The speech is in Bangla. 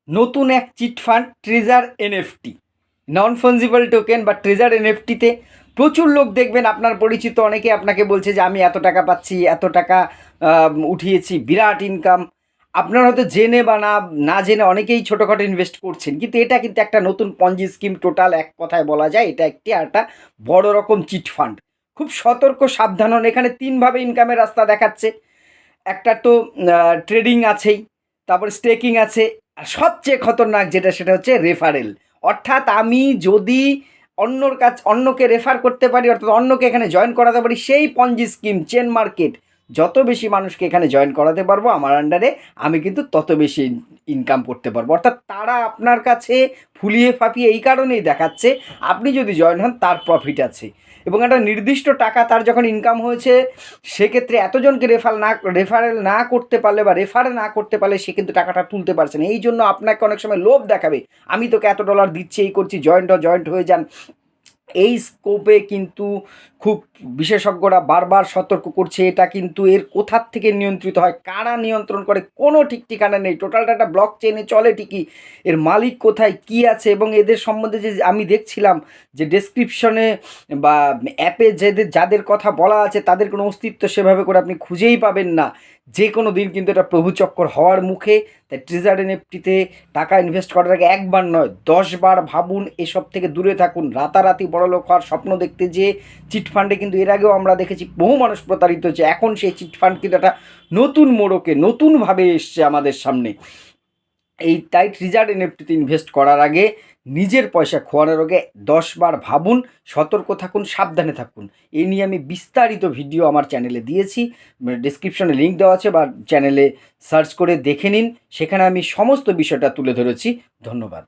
নতুন এক chit fund treasure NFT, non fungible token বা ট্রেজার এনএফটিতে প্রচুর লোক দেখবেন আপনার পরিচিত অনেকে আপনাকে বলছে যে আমি এত টাকা পাচ্ছি, এত টাকা উঠিয়েছি, বিরাট ইনকাম। আপনারা হয়তো জেনে বা না না জেনে অনেকেই ছোটোখাটো ইনভেস্ট করছেন, কিন্তু এটা কিন্তু একটা নতুন পঞ্জি স্কিম। টোটাল এক কথায় বলা যায় এটা একটি একটা বড় রকম চিটফান্ড। খুব সতর্ক সাবধান হন। এখানে তিনভাবে ইনকামের রাস্তা দেখাচ্ছে। একটা তো ট্রেডিং আছেই, তারপর স্টেকিং আছে, আর সবচেয়ে খতরনাক যেটা সেটা হচ্ছে রেফারেল। অর্থাৎ আমি যদি অন্যকে রেফার করতে পারি, অর্থাৎ অন্যকে এখানে জয়েন করাতে পারি, সেই পঞ্জি স্কিম চেন মার্কেট, যত বেশি মানুষকে এখানে জয়েন করাতে পারবো আমার আন্ডারে, আমি কিন্তু তত বেশি ইনকাম করতে পারবো। অর্থাৎ তারা আপনার কাছে ফুলিয়ে ফাঁপিয়ে এই কারণেই দেখাচ্ছে আপনি যদি জয়েন হন তার প্রফিট আছে, এবং একটা নির্দিষ্ট টাকা তার যখন ইনকাম হয়েছে সেক্ষেত্রে এতজনকে রেফারেল না করতে পারলে বা রেফারে না করতে পারলে সে কিন্তু টাকাটা তুলতে পারছে না। এই জন্য আপনাকে অনেক সময় লোভ দেখাবে, আমি তোকে $এত দিচ্ছি, এই করছি, জয়েন্ট হয়ে যান। এই স্কোপে কিন্তু খুব বিশেষজ্ঞরা বারবার সতর্ক করছে, এটা কিন্তু এর কোথার থেকে নিয়ন্ত্রিত হয়, কারা নিয়ন্ত্রণ করে, কোনো ঠিক ঠিকানা নেই। টোটালটা একটা ব্লক চেনে চলে ঠিকই, এর মালিক কোথায় কী আছে, এবং এদের সম্বন্ধে যে আমি দেখছিলাম যে ডেসক্রিপশনে বা অ্যাপে যাদের কথা বলা আছে তাদের কোনো অস্তিত্ব সেভাবে করে আপনি খুঁজেই পাবেন না। যে কোনো দিন কিন্তু এটা প্রভুচক্কর হওয়ার মুখে। তাই ট্রেজার এনএফটিতে টাকা ইনভেস্ট করার আগে একবার নয় 10বার ভাবুন, এসব থেকে দূরে থাকুন। রাতারাতি বড়লোক হওয়ার স্বপ্ন দেখতে যেয়ে চিটফান্ডে কিন্তু এর আগেও আমরা দেখেছি বহু মানুষ প্রতারিত হচ্ছে। এখন সেই চিটফান্ড কিন্তু একটা নতুন মোড়কে নতুনভাবে এসছে আমাদের সামনে। তাই ট্রেজার এনএফটিতে ইনভেস্ট করার আগে নিজের পয়সা খোয়ানোর আগে 10বার ভাবুন, সতর্ক থাকুন, সাবধানে থাকুন। এই নিয়ে আমি বিস্তারিত ভিডিও আমার চ্যানেলে দিয়েছি, ডেসক্রিপশনে লিঙ্ক দেওয়া আছে, বা চ্যানেলে সার্চ করে দেখে নিন, সেখানে আমি সমস্ত বিষয়টা তুলে ধরেছি। ধন্যবাদ।